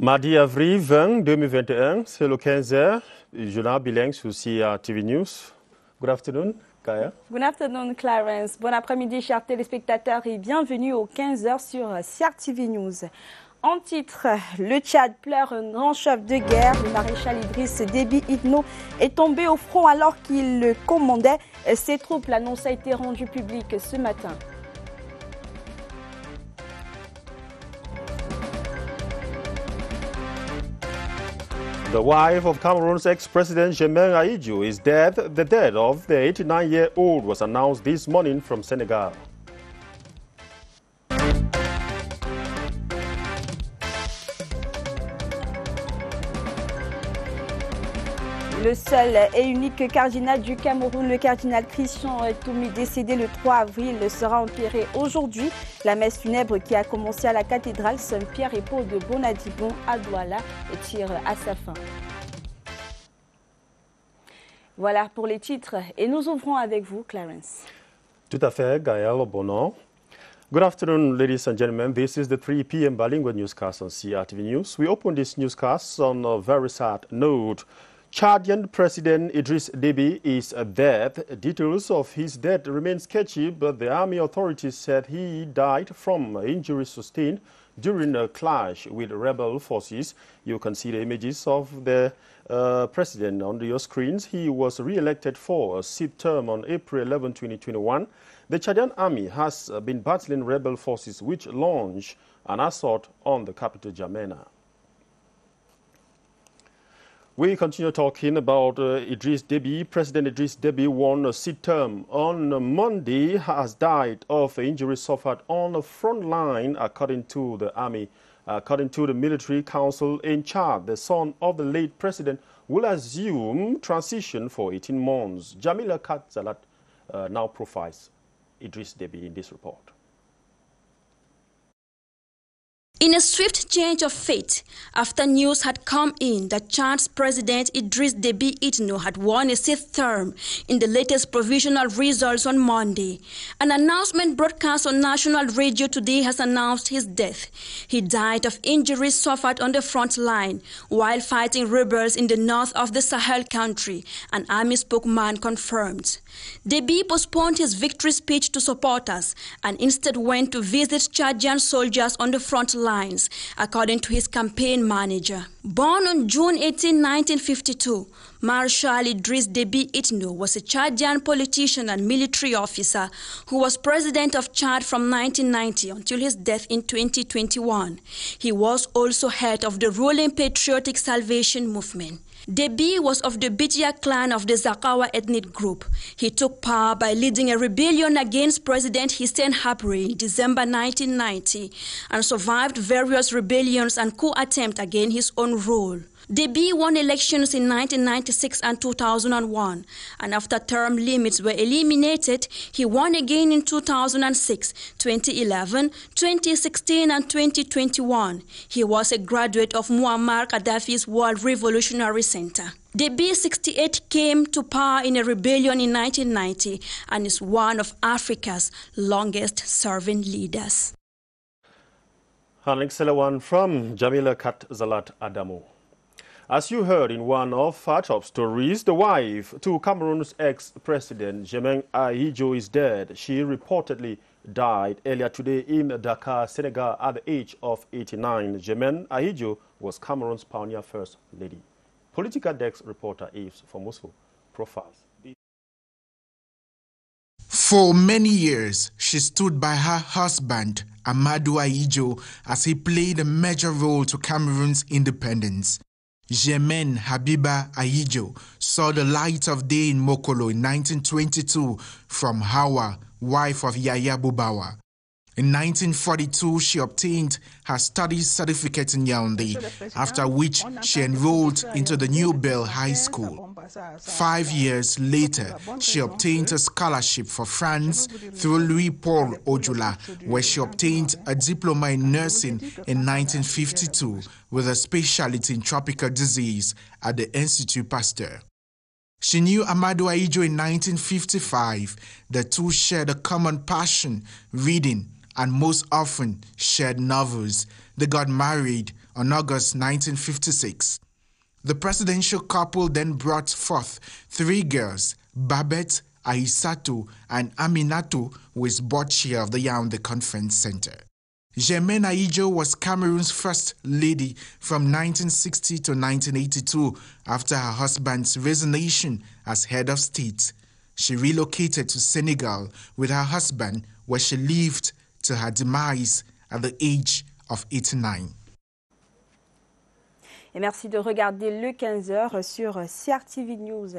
Mardi avril 20 2021, c'est le 15h, journal bilingue sur CRTV News. Good afternoon, Kaya. Good afternoon, Clarence. Bon après-midi, chers téléspectateurs, et bienvenue au 15h sur CRTV News. En titre, le Tchad pleure un grand chef de guerre. Le maréchal Idriss Déby Itno est tombé au front alors qu'il le commandait. Ses troupes, l'annonce a été rendue publique ce matin. The wife of Cameroon's ex-president Germain Ahidjo is dead. The death of the 89-year-old was announced this morning from Senegal. Le seul et unique cardinal du Cameroun, le cardinal Christian Toumi, décédé le 3 avril, sera enterré aujourd'hui. La messe funèbre qui a commencé à la cathédrale Saint-Pierre et Paul de Bonadibon à Douala tire à sa fin. Voilà pour les titres et nous ouvrons avec vous, Clarence. Tout à fait, Gaël Bonan. Good afternoon, ladies and gentlemen. This is the 3 p.m. bilingual newscast on CRTV News. We open this newscast on a very sad note. Chadian President Idriss Déby is dead. Details of his death remain sketchy, but the army authorities said he died from injuries sustained during a clash with rebel forces. You can see the images of the president on your screens. He was re-elected for a sixth term on April 11, 2021. The Chadian army has been battling rebel forces which launched an assault on the capital, N'Djamena. We continue talking about Idriss Déby. President Idriss Déby won a sixth term on Monday, has died of injuries suffered on the front line, according to the army. According to the military council in Chad, the son of the late president will assume transition for 18 months. Jamila Katzalat now profiles Idriss Déby in this report. In a swift change of fate, after news had come in that Chad's President Idriss Déby Itno had won a sixth term in the latest provisional results on Monday, an announcement broadcast on national radio today has announced his death. He died of injuries suffered on the front line while fighting rebels in the north of the Sahel country, an army spokesman confirmed. Déby postponed his victory speech to supporters and instead went to visit Chadian soldiers on the front lines, according to his campaign manager. Born on June 18, 1952, Marshal Idriss Déby Itno was a Chadian politician and military officer who was president of Chad from 1990 until his death in 2021. He was also head of the ruling Patriotic Salvation Movement. Déby was of the Bitia clan of the Zakawa ethnic group. He took power by leading a rebellion against President Hissène Habré in December 1990 and survived various rebellions and coup attempts against his own rule. Déby won elections in 1996 and 2001, and after term limits were eliminated, he won again in 2006, 2011, 2016 and 2021. He was a graduate of Muammar Gaddafi's World Revolutionary Center. Déby, 68, came to power in a rebellion in 1990 and is one of Africa's longest-serving leaders. An excellent one from Jamila Katzalat Adamo. As you heard in one of our top stories, the wife to Cameroon's ex-president Germain Ahidjo is dead. She reportedly died earlier today in Dakar, Senegal, at the age of 89. Germain Ahidjo was Cameroon's pioneer first lady. Political desk reporter Yves Fomoso profiles. For many years, she stood by her husband, Amadou Ahidjo, as he played a major role to Cameroon's independence. Germaine Habiba Ahidjo saw the light of day in Mokolo in 1922 from Hawa, wife of Yaya Bubawa. In 1942, she obtained her studies certificate in Yaoundé, after which she enrolled into the New Bell High School. 5 years later, she obtained a scholarship for France through Louis-Paul Ojula, where she obtained a diploma in nursing in 1952 with a specialty in tropical disease at the Institut Pasteur. She knew Amadou Ahidjo in 1955. The two shared a common passion, reading, and most often shared novels. They got married on August 1956. The presidential couple then brought forth 3 girls, Babette, Aïssatou, and Aminatou, who is board chair of the Yaoundé Conference Center. Germaine Ahidjo was Cameroon's first lady from 1960 to 1982 after her husband's resignation as head of state. She relocated to Senegal with her husband, where she lived to her demise at the age of 89. Et merci de regarder le 15h sur CRTV News.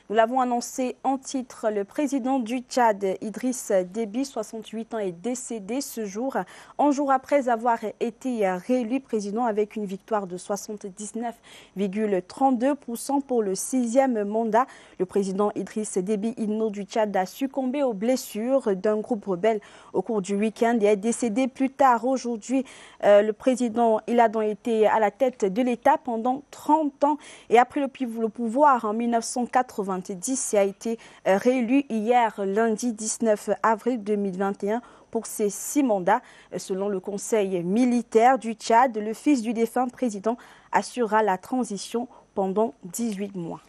Nous l'avons annoncé en titre, le président du Tchad, Idriss Déby, 68 ans, est décédé ce jour, un jour après avoir été réélu président avec une victoire de 79,32% pour le 6e mandat. Le président Idriss Déby Itno du Tchad a succombé aux blessures d'un groupe rebelle au cours du week-end et est décédé plus tard aujourd'hui. Le président, il a donc été à la tête de l'État pendant 30 ans et a pris le pouvoir en 1990 et a été réélu hier lundi 19 avril 2021 pour ses 6 mandats. Selon le conseil militaire du Tchad, le fils du défunt président assurera la transition pendant 18 mois.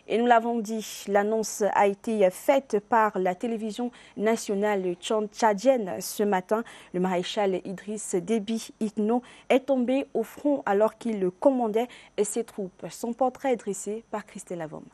Et nous l'avons dit, l'annonce a été faite par la télévision nationale tchadienne ce matin. Le maréchal Idriss Déby Itno est tombé au front alors qu'il commandait ses troupes. Son portrait est dressé par Christelle Avom.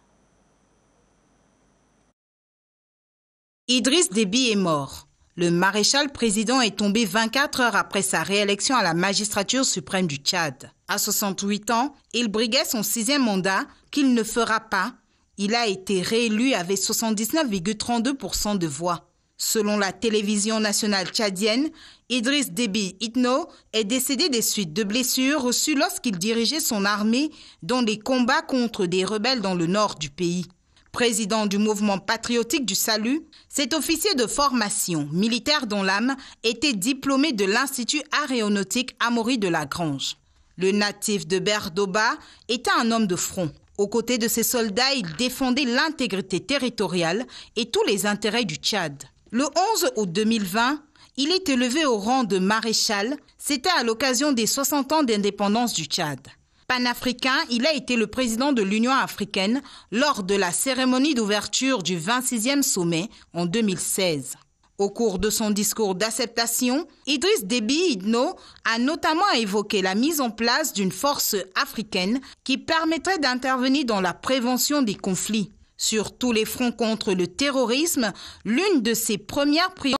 Idriss Déby est mort. Le maréchal président est tombé 24 heures après sa réélection à la magistrature suprême du Tchad. À 68 ans, il briguait son 6e mandat qu'il ne fera pas. Il a été réélu avec 79,32% de voix. Selon la télévision nationale tchadienne, Idriss Déby Itno est décédé des suites de blessures reçues lorsqu'il dirigeait son armée dans les combats contre des rebelles dans le nord du pays. Président du mouvement patriotique du salut, cet officier de formation militaire dans l'âme était diplômé de l'Institut aéronautique Amaury de la Grange. Le natif de Berdoba était un homme de front. Aux côtés de ses soldats, il défendait l'intégrité territoriale et tous les intérêts du Tchad. Le 11 août 2020, il est élevé au rang de maréchal. C'était à l'occasion des 60 ans d'indépendance du Tchad. Panafricain, il a été le président de l'Union africaine lors de la cérémonie d'ouverture du 26e sommet en 2016. Au cours de son discours d'acceptation, Idriss Déby Itno a notamment évoqué la mise en place d'une force africaine qui permettrait d'intervenir dans la prévention des conflits. Sur tous les fronts contre le terrorisme, l'une de ses premières priorités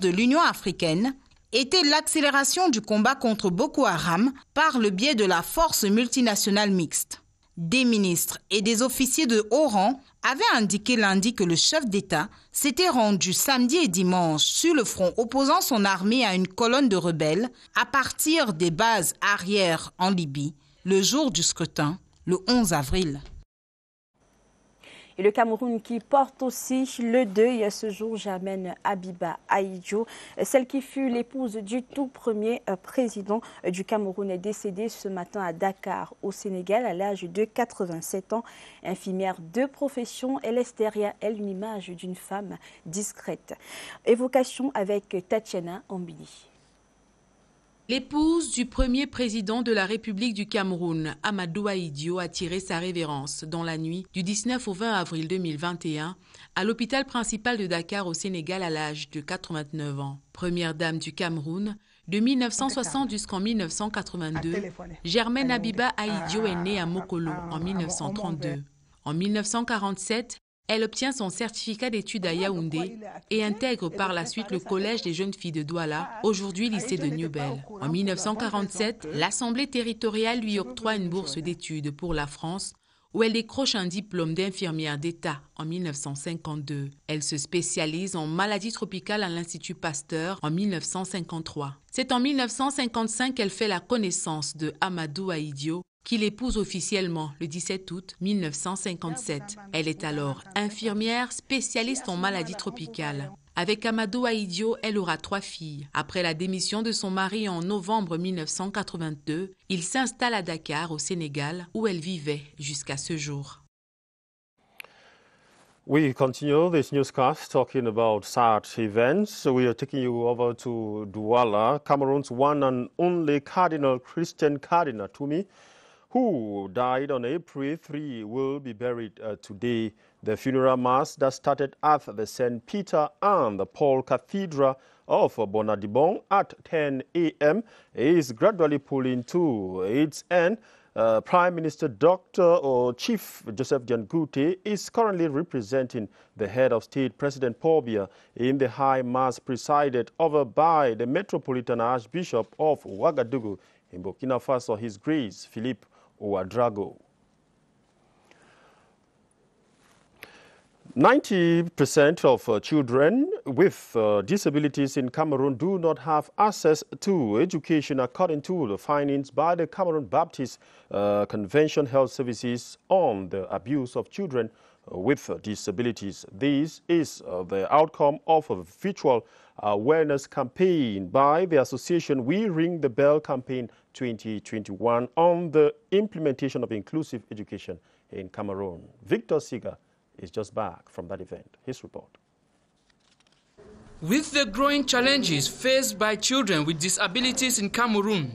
de l'Union africaine était l'accélération du combat contre Boko Haram par le biais de la force multinationale mixte. Des ministres et des officiers de haut rang avaient indiqué lundi que le chef d'État s'était rendu samedi et dimanche sur le front opposant son armée à une colonne de rebelles à partir des bases arrières en Libye, le jour du scrutin, le 11 avril. Et le Cameroun qui porte aussi le deuil ce jour, Germaine Habiba Ahidjo, celle qui fut l'épouse du tout premier président du Cameroun, est décédée ce matin à Dakar, au Sénégal, à l'âge de 87 ans. Infirmière de profession, elle laisse derrière elle une image d'une femme discrète. Évocation avec Tatiana Ambili. L'épouse du premier président de la République du Cameroun, Amadou Ahidjo, a tiré sa révérence dans la nuit du 19 au 20 avril 2021 à l'hôpital principal de Dakar au Sénégal à l'âge de 89 ans. Première dame du Cameroun, de 1960 jusqu'en 1982, Germaine Habiba Ahidjo est née à Mokolo en 1932. En 1947, elle obtient son certificat d'études à Yaoundé et intègre par la suite le collège des jeunes filles de Douala, aujourd'hui lycée de Newbel. En 1947, l'Assemblée territoriale lui octroie une bourse d'études pour la France, où elle décroche un diplôme d'infirmière d'État en 1952. Elle se spécialise en maladies tropicales à l'Institut Pasteur en 1953. C'est en 1955 qu'elle fait la connaissance de Amadou Ahidjo, qu'il épouse officiellement le 17 août 1957. Elle est alors infirmière spécialiste en maladies tropicales. Avec Amadou Ahidjo, elle aura 3 filles. Après la démission de son mari en novembre 1982, il s'installe à Dakar, au Sénégal, où elle vivait jusqu'à ce jour. We continue this newscast talking about sad events. We are taking you over to Douala, Cameroon's one and only Cardinal, Christian Cardinal Tumi, who died on April 3, will be buried today. The funeral mass that started at the St. Peter and the Paul Cathedral of Bonadibon at 10 a.m. is gradually pulling to its end. Prime Minister Dr. or Chief Joseph Diangute is currently representing the head of state, President Paul Biya, in the high mass presided over by the Metropolitan Archbishop of Ouagadougou in Burkina Faso, His Grace Philippe Ouadrago. 90% of children with disabilities in Cameroon do not have access to education, according to the findings by the Cameroon Baptist Convention Health Services on the abuse of children with disabilities. This is the outcome of a virtual awareness campaign by the association We Ring the Bell Campaign 2021 on the implementation of inclusive education in Cameroon. Victor Siga is just back from that event. His report. With the growing challenges faced by children with disabilities in Cameroon,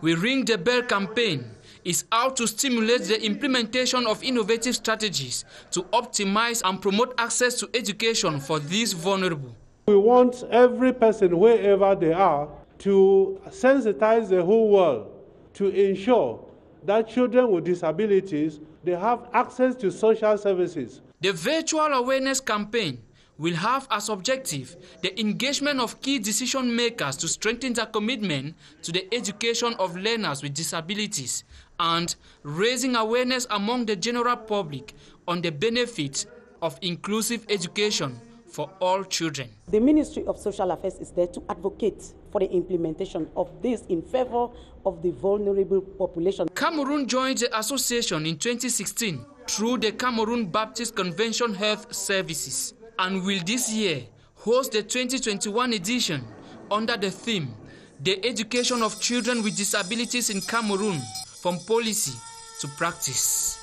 We Ring the Bell campaign is out to stimulate the implementation of innovative strategies to optimize and promote access to education for these vulnerable. We want every person, wherever they are, to sensitize the whole world to ensure that children with disabilities, they have access to social services. The virtual awareness campaign will have as objective the engagement of key decision makers to strengthen their commitment to the education of learners with disabilities and raising awareness among the general public on the benefits of inclusive education for all children. The Ministry of Social Affairs is there to advocate for the implementation of this in favor of the vulnerable population. Cameroon joined the association in 2016 through the Cameroon Baptist Convention Health Services and will this year host the 2021 edition under the theme, The Education of Children with Disabilities in Cameroon, from Policy to Practice.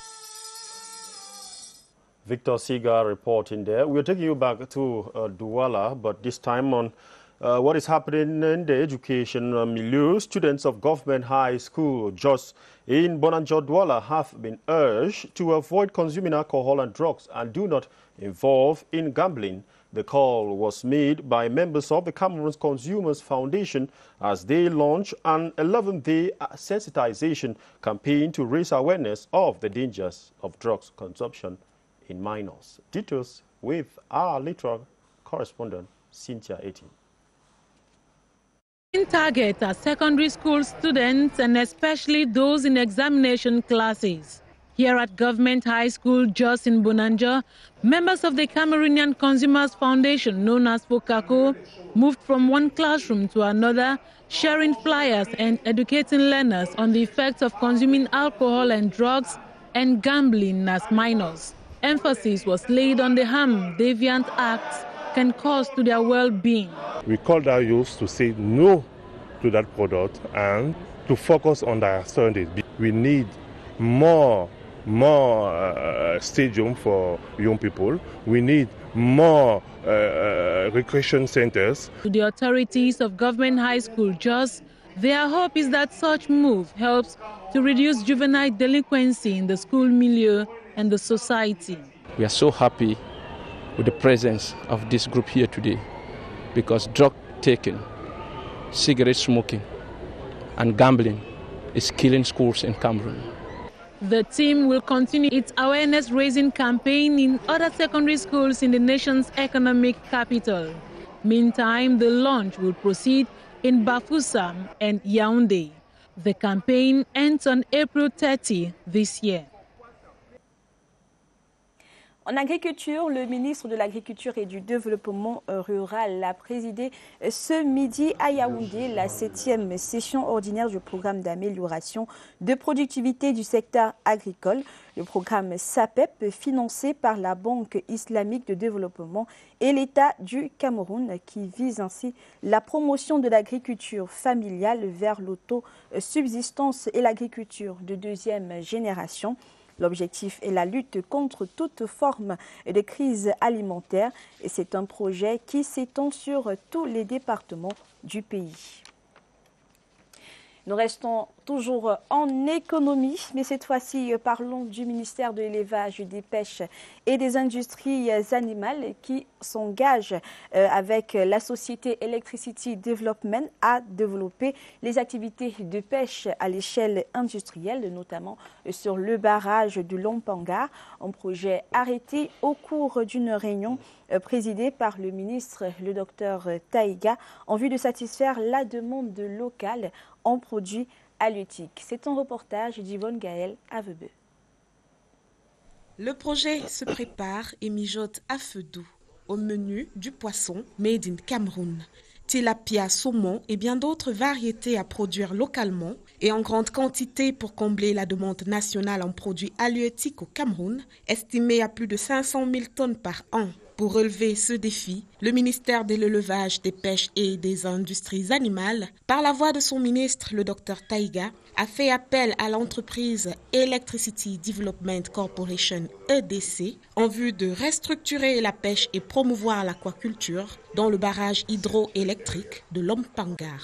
Victor Siga reporting there. We're taking you back to Douala, but this time on what is happening in the education milieu. Students of Government High School Jos in Bonanjo Douala have been urged to avoid consuming alcohol and drugs and do not involve in gambling. The call was made by members of the Cameroon's Consumers Foundation as they launch an 11-day sensitization campaign to raise awareness of the dangers of drugs consumption in minors. Details with our literal correspondent, Cynthia Eti. Target are secondary school students and especially those in examination classes. Here at Government High School Jos in Bonanjo, members of the Cameroonian Consumers Foundation, known as FOCACO, moved from one classroom to another, sharing flyers and educating learners on the effects of consuming alcohol and drugs and gambling as minors. Emphasis was laid on the harm deviant acts can cause to their well-being. We called our youth to say no to that product and to focus on their studies. We need more stadium for young people. We need more recreation centers. To the authorities of Government High School Jos, their hope is that such move helps to reduce juvenile delinquency in the school milieu and the society. We are so happy with the presence of this group here today because drug taking, cigarette smoking and gambling is killing schools in Cameroon. The team will continue its awareness-raising campaign in other secondary schools in the nation's economic capital. Meantime, the launch will proceed in Bafoussam and Yaoundé. The campaign ends on April 30 this year. En agriculture, le ministre de l'Agriculture et du Développement rural a présidé ce midi à Yaoundé la 7e session ordinaire du programme d'amélioration de productivité du secteur agricole. Le programme SAPEP, financé par la Banque islamique de développement et l'État du Cameroun, qui vise ainsi la promotion de l'agriculture familiale vers l'autosubsistance et l'agriculture de deuxième génération. L'objectif est la lutte contre toute forme de crise alimentaire et c'est un projet qui s'étend sur tous les départements du pays. Nous restons toujours en économie, mais cette fois-ci, parlons du ministère de l'Élevage, des Pêches et des Industries animales qui s'engage avec la société Electricity Development à développer les activités de pêche à l'échelle industrielle, notamment sur le barrage de Lompanga, un projet arrêté au cours d'une réunion présidée par le ministre, le docteur Taïga, en vue de satisfaire la demande locale en produits halieutiques. C'est un reportage d'Yvonne Gaël à Vebeu. Le projet se prépare et mijote à feu doux. Au menu, du poisson made in Cameroun, tilapia, saumon et bien d'autres variétés à produire localement et en grande quantité pour combler la demande nationale en produits halieutiques au Cameroun, estimée à plus de 500 000 tonnes par an. Pour relever ce défi, le ministère de l'Élevage, des Pêches et des Industries animales, par la voix de son ministre, le Dr Taïga, a fait appel à l'entreprise Electricity Development Corporation EDC en vue de restructurer la pêche et promouvoir l'aquaculture dans le barrage hydroélectrique de Lompangar.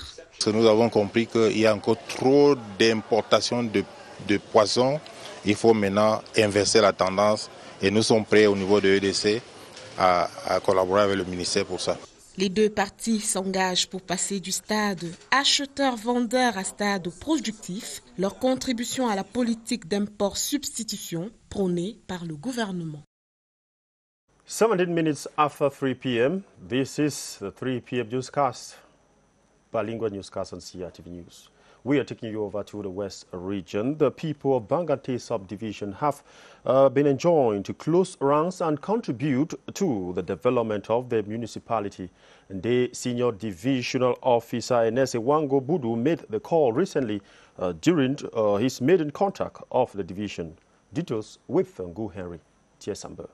Nous avons compris qu'il y a encore trop d'importations de poissons. Il faut maintenant inverser la tendance et nous sommes prêts au niveau de EDC à collaborer avec le ministère pour ça. Les deux parties s'engagent pour passer du stade acheteur-vendeur à stade productif, leur contribution à la politique d'import-substitution prônée par le gouvernement. 17 minutes after 3 p.m., this is the 3 p.m. newscast, bilingual newscast on CRTV News. We are taking you over to the West region. The people of Bangate subdivision have been enjoined to close ranks and contribute to the development of the municipality. And the senior divisional officer Enese Wango Budu made the call recently during his maiden contact of the division. Details with Ngu Henry Tiesamber.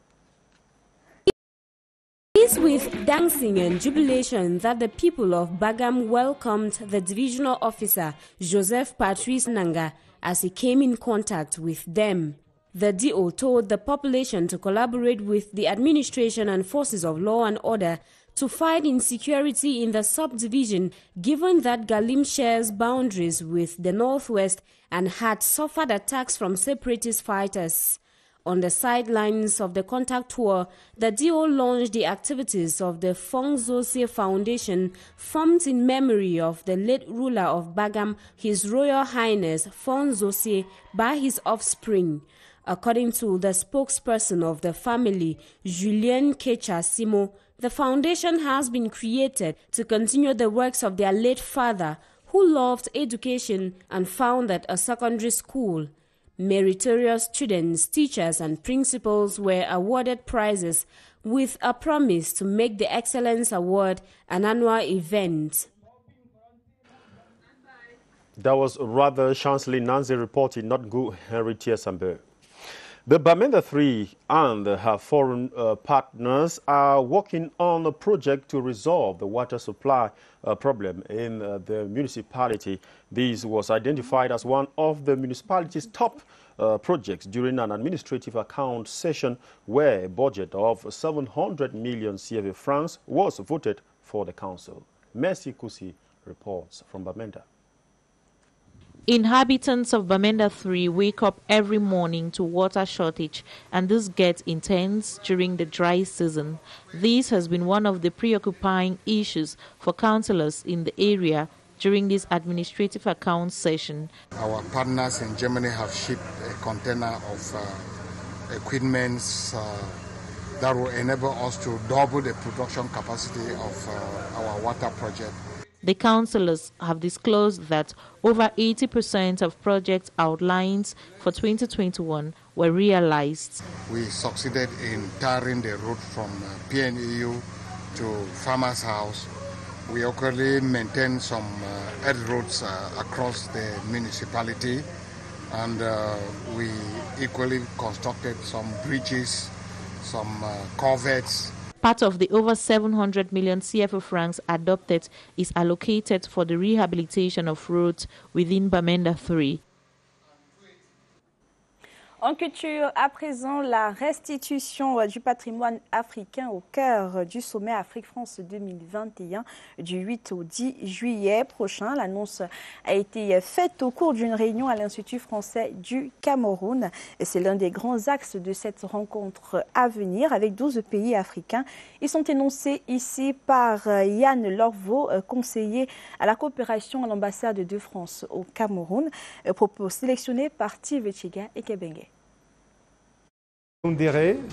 It is with dancing and jubilation that the people of Bagam welcomed the divisional officer Joseph Patrice Nanga as he came in contact with them. The DO told the population to collaborate with the administration and forces of law and order to fight insecurity in the subdivision, given that Galim shares boundaries with the northwest and had suffered attacks from separatist fighters. On the sidelines of the contact tour, the DO launched the activities of the Fong Zosie Foundation, formed in memory of the late ruler of Bagam, His Royal Highness Fong Zosie, by his offspring. According to the spokesperson of the family, Julien Kecha Simo, the foundation has been created to continue the works of their late father, who loved education and founded a secondary school. Meritorious students, teachers and principals were awarded prizes with a promise to make the Excellence Award an annual event. That was rather Chancellor Nancy reporting, not good Henry Tiesamber. The Bamenda 3 and her foreign partners are working on a project to resolve the water supply problem in the municipality. This was identified as one of the municipality's top projects during an administrative account session where a budget of 700 million CFA francs was voted for the council. Mercy Kusi reports from Bamenda. Inhabitants of Bamenda 3 wake up every morning to water shortage, and this gets intense during the dry season. This has been one of the preoccupying issues for councillors in the area during this administrative account session. Our partners in Germany have shipped a container of equipment that will enable us to double the production capacity of our water project. The councillors have disclosed that over 80% of project outlines for 2021 were realized. We succeeded in tarring the route from PNEU to Farmers House. We actually maintain some earth roads across the municipality, and we equally constructed some bridges, some culverts. Part of the over 700 million CFA francs adopted is allocated for the rehabilitation of roads within Bamenda 3. En culture, à présent, la restitution du patrimoine africain au cœur du sommet Afrique-France 2021 du 8 au 10 juillet prochain. L'annonce a été faite au cours d'une réunion à l'Institut français du Cameroun. C'est l'un des grands axes de cette rencontre à venir avec 12 pays africains. Ils sont énoncés ici par Yann Lorveau, conseiller à la coopération à l'ambassade de France au Cameroun. Propos sélectionnés par Tive Chiga et Kebenge.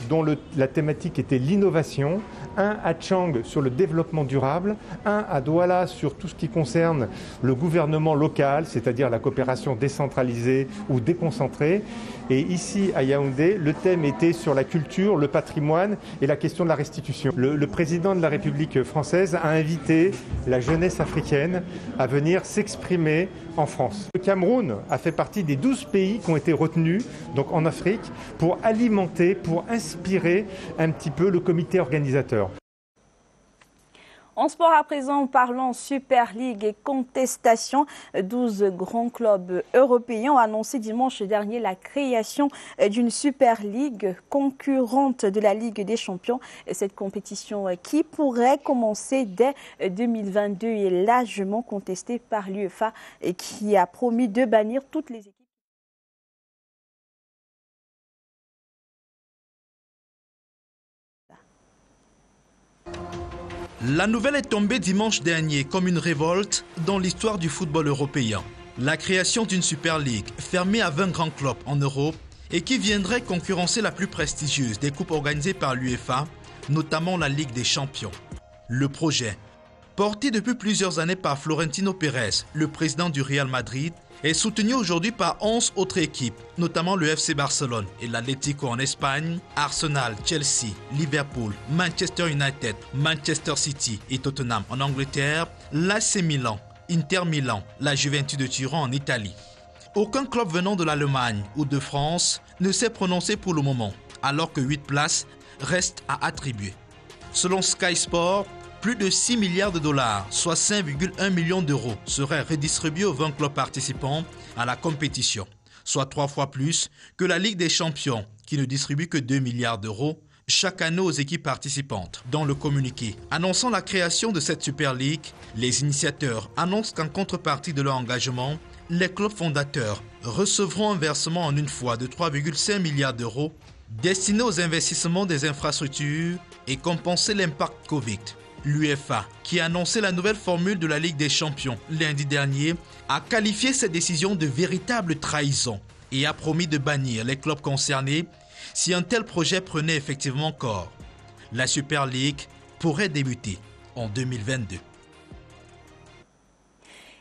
Dont la thématique était l'innovation, un à Tchang sur le développement durable, un à Douala sur tout ce qui concerne le gouvernement local, c'est-à-dire la coopération décentralisée ou déconcentrée. Et ici, à Yaoundé, le thème était sur la culture, le patrimoine et la question de la restitution. Le président de la République française a invité la jeunesse africaine à venir s'exprimer en France. Le Cameroun a fait partie des 12 pays qui ont été retenus donc en Afrique pour alimenter, pour inspirer un petit peu le comité organisateur. En sport à présent, parlons Super League et contestation. 12 grands clubs européens ont annoncé dimanche dernier la création d'une Super League concurrente de la Ligue des Champions. Cette compétition qui pourrait commencer dès 2022 est largement contestée par l'UEFA et qui a promis de bannir toutes les équipes. La nouvelle est tombée dimanche dernier comme une révolte dans l'histoire du football européen. La création d'une Super League fermée à 20 grands clubs en Europe et qui viendrait concurrencer la plus prestigieuse des coupes organisées par l'UEFA, notamment la Ligue des Champions. Le projet, porté depuis plusieurs années par Florentino Pérez, le président du Real Madrid, est soutenu aujourd'hui par 11 autres équipes, notamment le FC Barcelone et l'Atlético en Espagne, Arsenal, Chelsea, Liverpool, Manchester United, Manchester City et Tottenham en Angleterre, l'AC Milan, Inter Milan, la Juventus de Turin en Italie. Aucun club venant de l'Allemagne ou de France ne s'est prononcé pour le moment, alors que 8 places restent à attribuer. Selon Sky Sport, plus de 6 milliards de dollars, soit 5,1 millions d'euros, seraient redistribués aux 20 clubs participants à la compétition, soit 3 fois plus que la Ligue des Champions, qui ne distribue que 2 milliards d'euros chaque année aux équipes participantes. Dans le communiqué annonçant la création de cette Super League, les initiateurs annoncent qu'en contrepartie de leur engagement, les clubs fondateurs recevront un versement en une fois de 3,5 milliards d'euros destinés aux investissements des infrastructures et compenser l'impact Covid. L'UEFA, qui a annoncé la nouvelle formule de la Ligue des Champions lundi dernier, a qualifié cette décision de véritable trahison et a promis de bannir les clubs concernés si un tel projet prenait effectivement corps. La Super League pourrait débuter en 2022.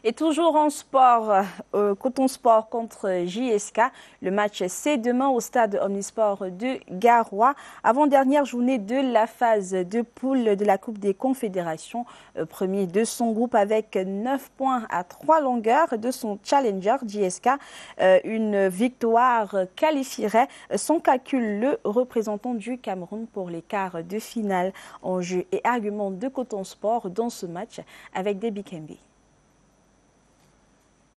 Et toujours en sport, Coton Sport contre JSK. Le match c'est demain au stade Omnisport de Garoua. Avant-dernière journée de la phase de poule de la Coupe des Confédérations. Premier de son groupe avec 9 points à 3 longueurs de son challenger JSK. Une victoire qualifierait sans calcul le représentant du Cameroun pour les quarts de finale. Enjeu et argument de Coton Sport dans ce match avec Debbie Kembe.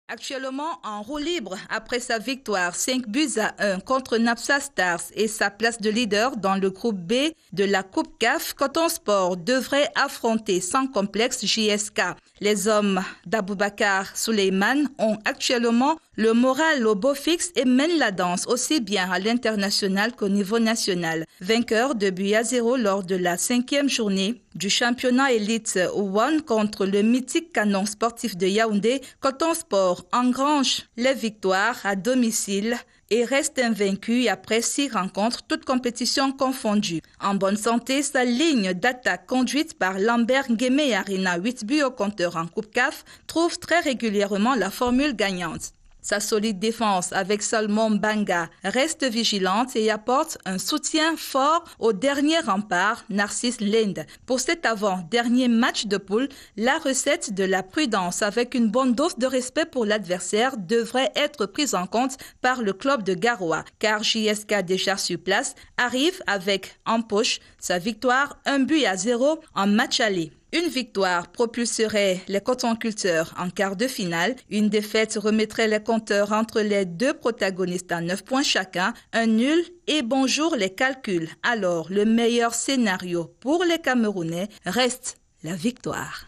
Actuellement en roue libre après sa victoire 5-1 contre Napsa Stars et sa place de leader dans le groupe B de la Coupe CAF, Coton Sport devrait affronter sans complexe JSK. Les hommes d'Aboubacar Suleiman ont actuellement le moral au beau fixe et mènent la danse aussi bien à l'international qu'au niveau national. Vainqueur de 2-0 lors de la 5e journée du championnat élite One contre le mythique canon sportif de Yaoundé, Coton Sport engrange les victoires à domicile et reste invaincu après 6 rencontres, toutes compétitions confondues. En bonne santé, sa ligne d'attaque conduite par Lambert Ngueme Arena, 8 buts au compteur en Coupe CAF, trouve très régulièrement la formule gagnante. Sa solide défense avec Salmon Banga reste vigilante et apporte un soutien fort au dernier rempart, Narcisse Lende. Pour cet avant-dernier match de poule, la recette de la prudence avec une bonne dose de respect pour l'adversaire devrait être prise en compte par le club de Garoua, car JSK déjà sur place arrive avec en poche sa victoire 1-0 en match aller. Une victoire propulserait les cotonculteurs en quart de finale. Une défaite remettrait les compteurs entre les deux protagonistes à 9 points chacun. Un nul et bonjour les calculs. Alors, le meilleur scénario pour les Camerounais reste la victoire.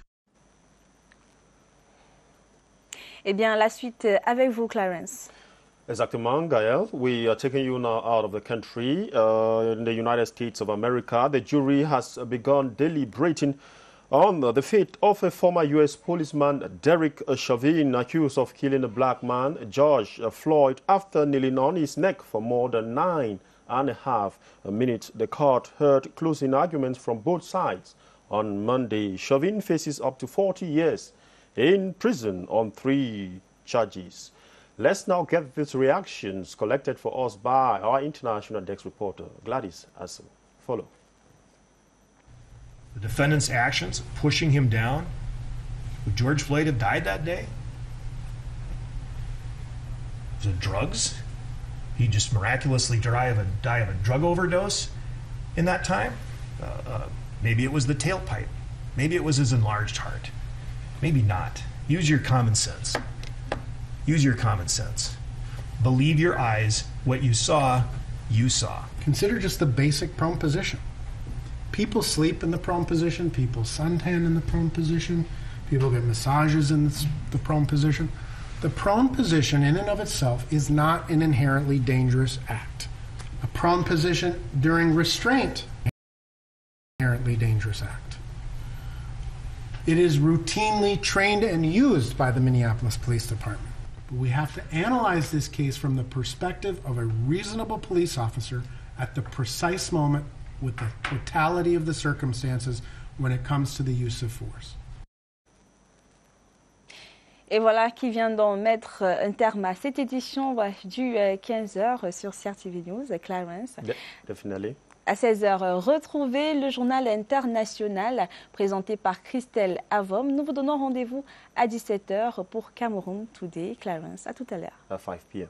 Eh bien, la suite avec vous, Clarence. Exactement, Gael. We are taking you now out of the country. In the United States of America, the jury has begun deliberating on the fate of a former U.S. policeman, Derek Chauvin, accused of killing a black man, George Floyd, after kneeling on his neck for more than 9.5 minutes. The court heard closing arguments from both sides. On Monday, Chauvin faces up to 40 years in prison on 3 charges. Let's now get these reactions collected for us by our international desk reporter, Gladys Assel. Follow. The defendant's actions, pushing him down. Would George Floyd have died that day? Was it drugs? He'd just miraculously die of a drug overdose in that time? Maybe it was the tailpipe. Maybe it was his enlarged heart. Maybe not. Use your common sense. Use your common sense. Believe your eyes. What you saw, you saw. Consider just the basic prone position. People sleep in the prone position. People suntan in the prone position. People get massages in the prone position. The prone position in and of itself is not an inherently dangerous act. A prone position during restraint is an inherently dangerous act. It is routinely trained and used by the Minneapolis Police Department. But we have to analyze this case from the perspective of a reasonable police officer at the precise moment with the totality of the circumstances when it comes to the use of force. Et voilà qui vient d'en mettre un terme à cette édition du 15h sur CRTV News. Clarence. Definitely. À 16h, retrouvez le journal international présenté par Christelle Avom. Nous vous donnons rendez-vous à 17h pour Cameroun Today. Clarence, à tout à l'heure. À 5 p.m.